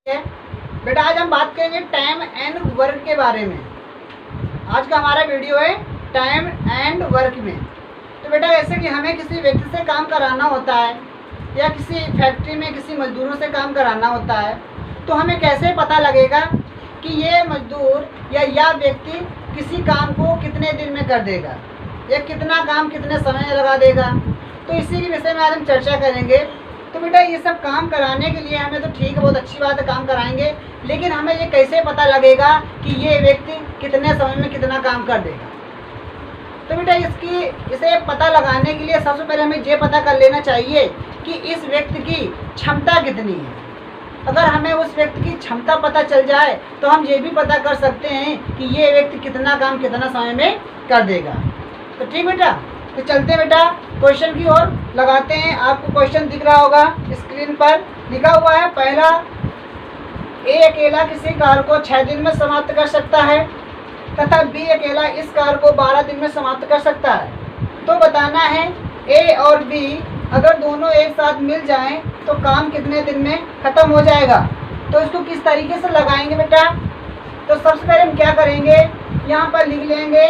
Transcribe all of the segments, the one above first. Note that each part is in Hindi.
बेटा आज हम बात करेंगे टाइम एंड वर्क के बारे में। आज का हमारा वीडियो है टाइम एंड वर्क में। तो बेटा ऐसे कि हमें किसी व्यक्ति से काम कराना होता है या किसी फैक्ट्री में किसी मजदूरों से काम कराना होता है, तो हमें कैसे पता लगेगा कि ये मजदूर या व्यक्ति किसी काम को कितने दिन में कर देगा या कितना काम कितने समय में लगा देगा। तो इसी के विषय में आज हम चर्चा करेंगे। तो बेटा ये सब काम कराने के लिए हमें तो ठीक है, बहुत अच्छी बात है, काम कराएंगे, लेकिन हमें ये कैसे पता लगेगा कि ये व्यक्ति कितने समय में कितना काम कर देगा। तो बेटा इसे पता लगाने के लिए सबसे पहले हमें ये पता कर लेना चाहिए कि इस व्यक्ति की क्षमता कितनी है। अगर हमें उस व्यक्ति की क्षमता पता चल जाए तो हम ये भी पता कर सकते हैं कि ये व्यक्ति कितना काम कितना समय में कर देगा। तो ठीक बेटा, तो चलते हैं बेटा क्वेश्चन की ओर लगाते हैं। आपको क्वेश्चन दिख रहा होगा स्क्रीन पर, लिखा हुआ है पहला, ए अकेला किसी कार्य को 6 दिन में समाप्त कर सकता है तथा बी अकेला इस कार्य को 12 दिन में समाप्त कर सकता है। तो बताना है ए और बी अगर दोनों एक साथ मिल जाएं तो काम कितने दिन में खत्म हो जाएगा। तो इसको किस तरीके से लगाएंगे बेटा, तो सबसे पहले हम क्या करेंगे, यहाँ पर लिख लेंगे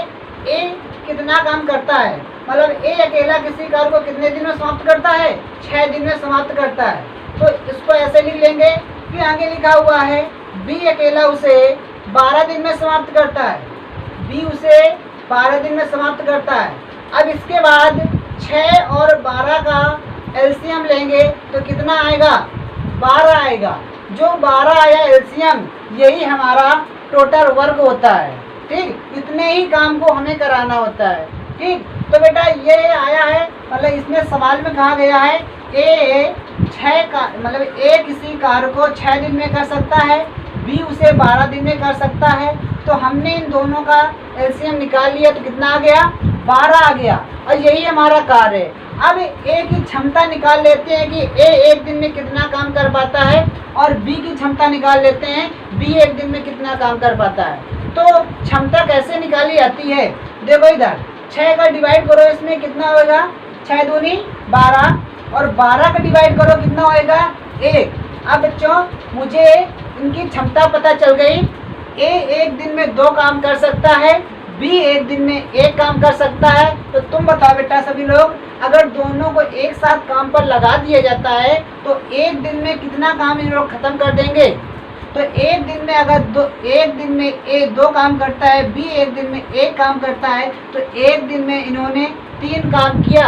ए कितना काम करता है, मतलब ए अकेला किसी कार्य को कितने दिन में समाप्त करता है, 6 दिन में समाप्त करता है। तो इसको ऐसे लिख लेंगे। फिर आगे लिखा हुआ है बी अकेला उसे 12 दिन में समाप्त करता है, बी उसे 12 दिन में समाप्त करता है। अब इसके बाद 6 और 12 का एलसीएम लेंगे तो कितना आएगा, 12 आएगा। जो 12 आया एलसीएम यही हमारा टोटल वर्क होता है। ठीक, इतने ही काम को हमें कराना होता है। ठीक, तो बेटा ये आया है, मतलब इसमें सवाल में कहा गया है ए 6 का मतलब ए किसी कार्य को 6 दिन में कर सकता है, बी उसे 12 दिन में कर सकता है। तो हमने इन दोनों का एलसीएम निकाल लिया तो कितना आ गया, 12 आ गया, और यही हमारा कार्य है। अब ए की क्षमता निकाल लेते हैं कि ए एक दिन में कितना काम कर पाता है, और बी की क्षमता निकाल लेते हैं बी एक दिन में कितना काम कर पाता है। तो क्षमता कैसे निकाली जाती है, देखो इधर 6 का डिवाइड करो, इसमें कितना होगा, 6 दूनी 12, और 12 का डिवाइड करो कितना होएगा, 1। अब बच्चों मुझे इनकी क्षमता पता चल गई। ए एक दिन में 2 काम कर सकता है, बी एक दिन में 1 काम कर सकता है। तो तुम बताओ बेटा सभी लोग, अगर दोनों को एक साथ काम पर लगा दिया जाता है तो एक दिन में कितना काम इन लोग खत्म कर देंगे। तो एक दिन में अगर एक दिन में ए 2 काम करता है, बी एक दिन में 1 काम करता है, तो एक दिन में इन्होंने 3 काम किया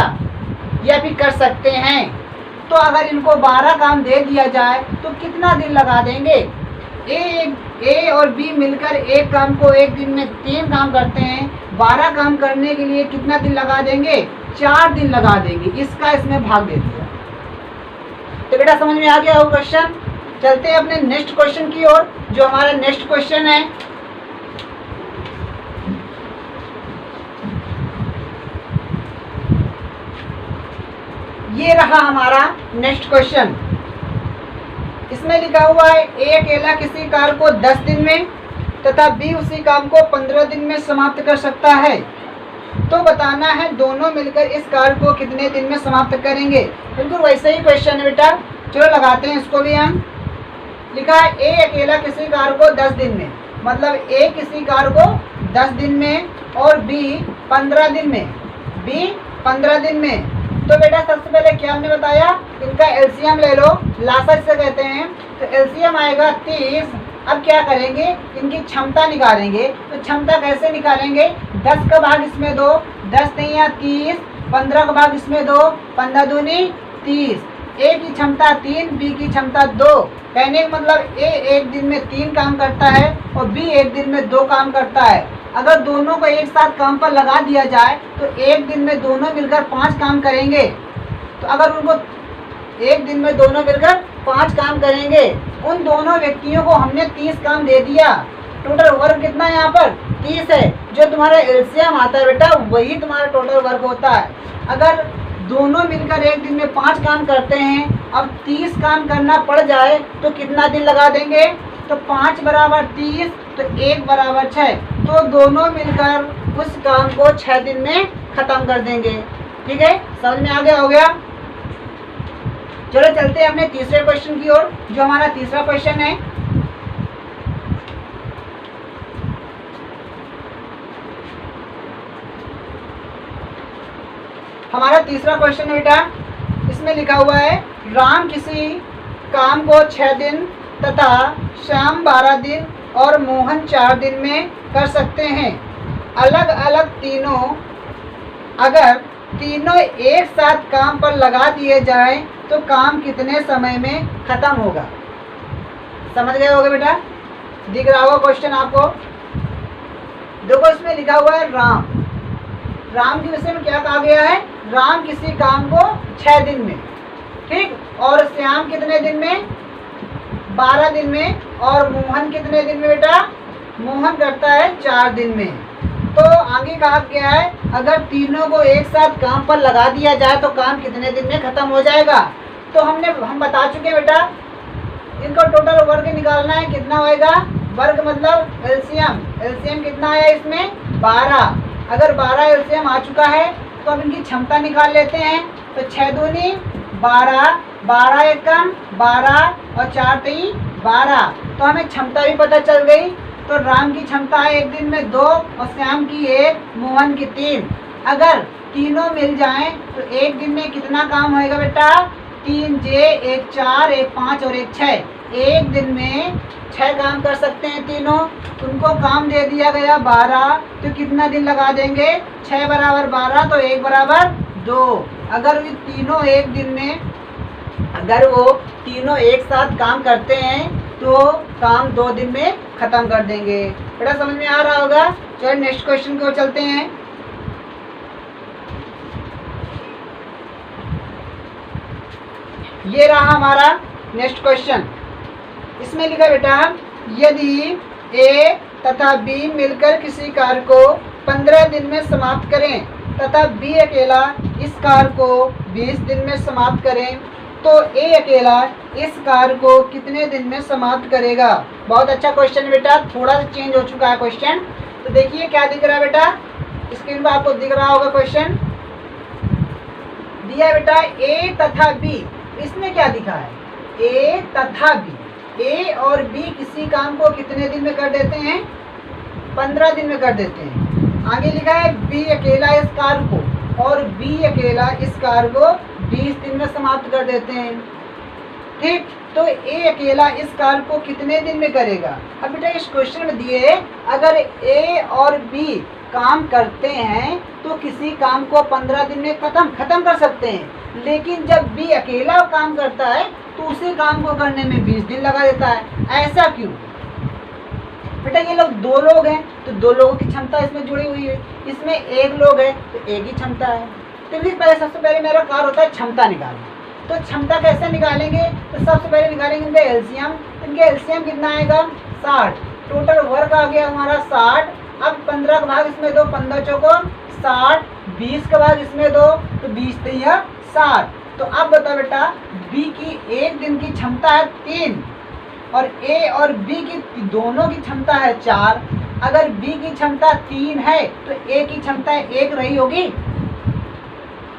या भी कर सकते हैं। तो अगर इनको 12 काम दे दिया जाए तो कितना दिन लगा देंगे। ए और बी मिलकर एक काम को एक दिन में 3 काम करते हैं, 12 काम करने के लिए कितना दिन लगा देंगे, 4 दिन लगा देंगे। इसका इसमें भाग दे दिया। तो बेटा समझ में आ गया वो क्वेश्चन। चलते हैं अपने नेक्स्ट क्वेश्चन की ओर, जो हमारा नेक्स्ट क्वेश्चन है। ये रहा हमारा नेक्स्ट क्वेश्चन। इसमें लिखा हुआ है ए अकेला किसी कार्य को 10 दिन में तथा बी उसी काम को 15 दिन में समाप्त कर सकता है। तो बताना है दोनों मिलकर इस कार्य को कितने दिन में समाप्त करेंगे। बिल्कुल वैसे ही क्वेश्चन है बेटा, चलो लगाते हैं इसको भी हम। लिखा है ए अकेला किसी कार्य को 10 दिन में, मतलब ए किसी कार्य को 10 दिन में और बी 15 दिन में, बी 15 दिन में। तो बेटा सबसे पहले क्या हमने बताया, इनका एलसीएम ले लो, लासा जिसे कहते हैं। तो एलसीएम आएगा 30। अब क्या करेंगे, इनकी क्षमता निकालेंगे। तो क्षमता कैसे निकालेंगे, 10 का भाग इसमें दो, 10 नहीं या 30, 15 का भाग इसमें दो, 15 दूनी 30। ए की क्षमता 3, बी की क्षमता 2। कहने का मतलब ए एक दिन में 3 काम करता है और बी एक दिन में 2 काम करता है। अगर दोनों को एक साथ काम पर लगा दिया जाए तो एक दिन में दोनों मिलकर 5 काम करेंगे। तो अगर उनको एक दिन में दोनों मिलकर 5 काम करेंगे, उन दोनों व्यक्तियों को हमने 30 काम दे दिया। टोटल वर्क कितना है यहाँ पर, 30 है। जो तुम्हारा एलसीएम आता है बेटा वही तुम्हारा टोटल वर्क होता है। अगर दोनों मिलकर एक दिन में 5 काम करते हैं, अब 30 काम करना पड़ जाए तो कितना दिन लगा देंगे, तो 5 बराबर 30, तो 1 बराबर 6। तो दोनों मिलकर उस काम को 6 दिन में खत्म कर देंगे। ठीक है, समझ में आ गया, हो गया। चलो चलते हैं अपने तीसरे क्वेश्चन की ओर, जो हमारा तीसरा क्वेश्चन है। हमारा तीसरा क्वेश्चन है बेटा, इसमें लिखा हुआ है राम किसी काम को 6 दिन तथा श्याम 12 दिन और मोहन 4 दिन में कर सकते हैं। अलग अलग तीनों, अगर तीनों एक साथ काम पर लगा दिए जाएं तो काम कितने समय में खत्म होगा? समझ गए होगे बेटा? दिख रहा होगा क्वेश्चन आपको। देखो इसमें लिखा हुआ है राम के विषय में क्या कहा गया है? राम किसी काम को 6 दिन में, ठीक, और श्याम कितने दिन में? 12 दिन में। और मोहन कितने दिन में बेटा? मोहन करता है 4 दिन में। तो आगे कहा गया है अगर तीनों को एक साथ काम पर लगा दिया जाए तो काम कितने दिन में खत्म हो जाएगा? तो हम बता चुके हैं बेटा, इनको टोटल वर्ग निकालना है। कितना होएगा? वर्ग मतलब एलसीएम कितना है इसमें? 12। अगर 12 एलसीएम आ चुका है तो अब इनकी क्षमता निकाल लेते हैं। तो 6 दूनी 12, 12 एकम 12 और 4 3 12। तो हमें क्षमता भी पता चल गई। तो राम की क्षमता है एक दिन में 2 और श्याम की 1, मोहन की 3। अगर तीनों मिल जाएं तो एक दिन में कितना काम होएगा बेटा? 3 J, 1 4, 1 5 और 1 6। एक दिन में 6 काम कर सकते हैं तीनों। उनको काम दे दिया गया 12, तो कितना दिन लगा देंगे? 6 बराबर 12 तो 1 बराबर 2। अगर ये तीनों एक दिन में, अगर वो तीनों एक साथ काम करते हैं तो काम 2 दिन में खत्म कर देंगे। बेटा समझ में आ रहा होगा? चलो नेक्स्ट क्वेश्चन की ओर चलते हैं। ये रहा हमारा नेक्स्ट क्वेश्चन। इसमें लिखा बेटा यदि ए तथा बी मिलकर किसी कार्य को 15 दिन में समाप्त करें तथा बी अकेला इस कार्य को 20 दिन में समाप्त करें तो ए अकेला इस कार्य को कितने दिन में समाप्त करेगा? बहुत अच्छा क्वेश्चन बेटा, थोड़ा सा चेंज हो चुका है क्वेश्चन। तो देखिए क्या दिख रहा है बेटा, स्क्रीन पर आपको दिख रहा होगा क्वेश्चन दिया है बेटा ए तथा बी। इसमें क्या दिखा है? ए तथा बी, ए और बी किसी काम को कितने दिन में कर देते हैं? 15 दिन में कर देते हैं। आगे लिखा है बी अकेला इस कार्य को, और बी अकेला इस कार्य को 20 दिन में समाप्त कर देते हैं, ठीक। तो ए अकेला इस कार्य को कितने दिन में करेगा? अब बेटा इस क्वेश्चन में दिए अगर ए और बी काम करते हैं तो किसी काम को 15 दिन में खत्म कर सकते हैं, लेकिन जब बी अकेला काम करता है तो उसी काम को करने में 20 दिन लगा देता है। ऐसा क्यों? बेटा ये लोग 2 लोग हैं तो 2 लोगों की क्षमता इसमें जुड़ी हुई है। इसमें 1 लोग है तो 1 ही क्षमता है। तो सबसे पहले मेरा कार्य होता है क्षमता निकालना। तो क्षमता कैसे निकालेंगे? तो सबसे पहले निकालेंगे इनका एलसीएम। इनके एलसीएम कितना आएगा? 60। टोटल वर्क आ गया हमारा 60। अब 15 का भाग इसमें दो, 15 चौको 60, 20 का भाग इसमें दो तो 20 3 60। तो अब बता बेटा बी की एक दिन की क्षमता है 3 और ए और बी की दोनों की क्षमता है 4। अगर बी की क्षमता 3 है तो ए की क्षमता 1 रही होगी।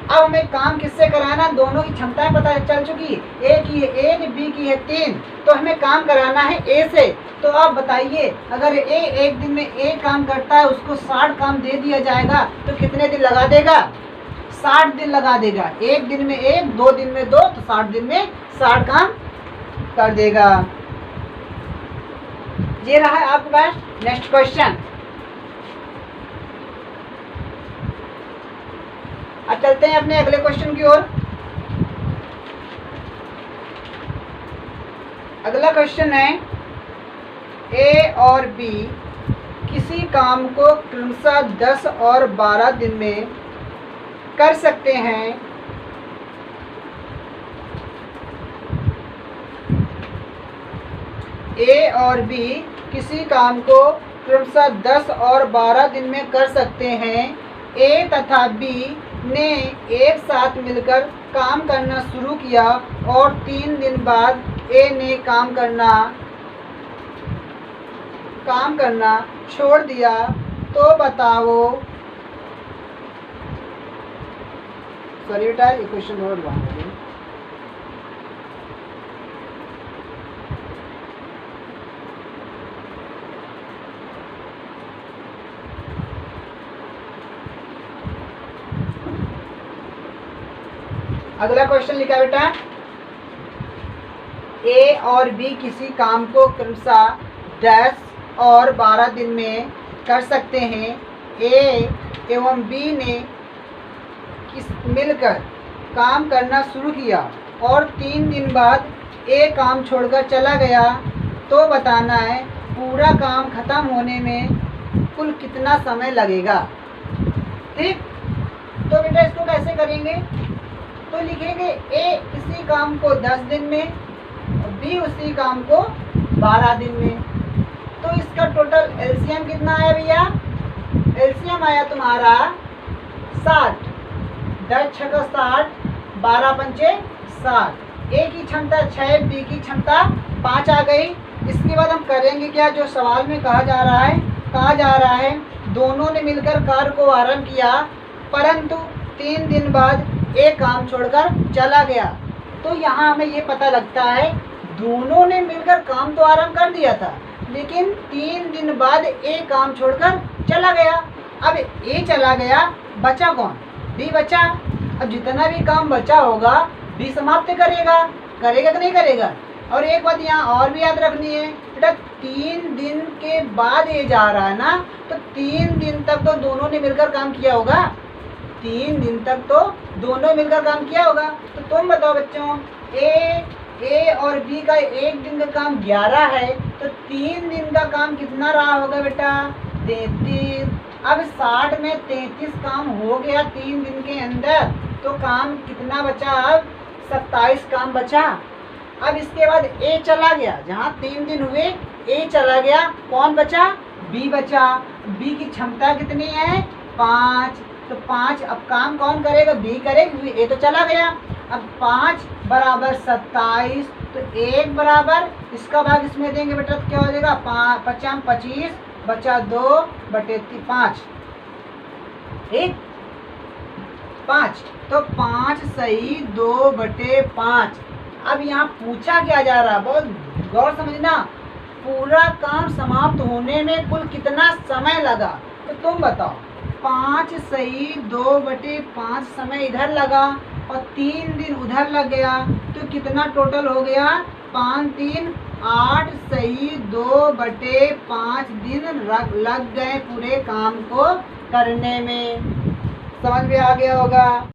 अब हमें काम किससे कराना? दोनों की क्षमताएं पता चल चुकी, ए की है 1, बी की है 3, तो हमें काम कराना है ए से। तो आप बताइए अगर ए एक दिन में ए काम करता है, उसको 60 काम दे दिया जाएगा तो कितने दिन लगा देगा? 60 दिन लगा देगा। एक दिन में 1, 2 दिन में 2, तो 60 दिन में 60 काम कर देगा। ये रहा है आपके पास नेक्स्ट क्वेश्चन। अब चलते हैं अपने अगले क्वेश्चन की ओर। अगला क्वेश्चन है ए और बी किसी काम को क्रमशः 10 और 12 दिन में कर सकते हैं। ए और बी किसी काम को क्रमशः 10 और 12 दिन में कर सकते हैं। ए तथा बी ने एक साथ मिलकर काम करना शुरू किया और 3 दिन बाद ए ने काम करना छोड़ दिया, तो बताओ। सॉरी बेटा ये क्वेश्चन थोड़ा लंबा है। अगला क्वेश्चन लिखा बेटा, ए और बी किसी काम को क्रमशः 10 और 12 दिन में कर सकते हैं। ए एवं बी ने मिलकर काम करना शुरू किया और 3 दिन बाद ए काम छोड़कर चला गया, तो बताना है पूरा काम खत्म होने में कुल कितना समय लगेगा। ठीक, तो बेटा इसको कैसे करेंगे, तो लिखेंगे ए इसी काम को 10 दिन में और बी उसी काम को 12 दिन में। तो इसका टोटल एलसीएम कितना आया भैया, एलसीएम आया तुम्हारा 60, 10 छक्का 60, 12 पंचे 60। ए की क्षमता 6, बी की क्षमता 5 आ गई। इसके बाद हम करेंगे क्या, जो सवाल में कहा जा रहा है दोनों ने मिलकर कार्य को आरंभ किया, परंतु 3 दिन बाद एक काम छोड़कर चला गया। तो यहाँ हमें ये पता लगता है दोनों ने मिलकर काम तो आरंभ कर दिया था, लेकिन 3 दिन बाद एक काम छोड़कर चला गया। अब ए चला गया, बचा कौन, बी बचा। अब जितना भी काम बचा होगा बी समाप्त करेगा कि नहीं करेगा। और एक बात यहाँ और भी याद रखनी है बेटा, 3 दिन के बाद ये जा रहा है ना, तो 3 दिन तक तो दोनों ने मिलकर काम किया होगा, 3 दिन तक तो दोनों मिलकर काम किया होगा। तो तुम बताओ बच्चों, ए और बी का एक दिन का काम 11 है, तो 3 दिन का काम कितना रहा होगा बेटा, 33। अब 60 में 33 काम हो गया 3 दिन के अंदर, तो काम कितना बचा, अब 27 काम बचा। अब इसके बाद ए चला गया, जहाँ 3 दिन हुए ए चला गया, कौन बचा, बी बचा। बी की क्षमता कितनी है, 5, तो 5 अब काम कौन करेगा, बी करेगा, ए तो चला गया। अब 5 बराबर 27, तो 1 बराबर इसका भाग इसमें देंगे बेटा, तो क्या हो जाएगा, 5 25 बचा 2 बटे 5, ठीक 5, तो 5 सही 2 बटे 5। अब यहाँ पूछा क्या जा रहा है, बहुत गौर समझना, पूरा काम समाप्त होने में कुल कितना समय लगा। तो तुम बताओ, 5 सही 2 बटे 5 समय इधर लगा और 3 दिन उधर लग गया, तो कितना टोटल हो गया, 5 3 8 सही 2 बटे 5 दिन लग गए पूरे काम को करने में। समझ में आ गया होगा।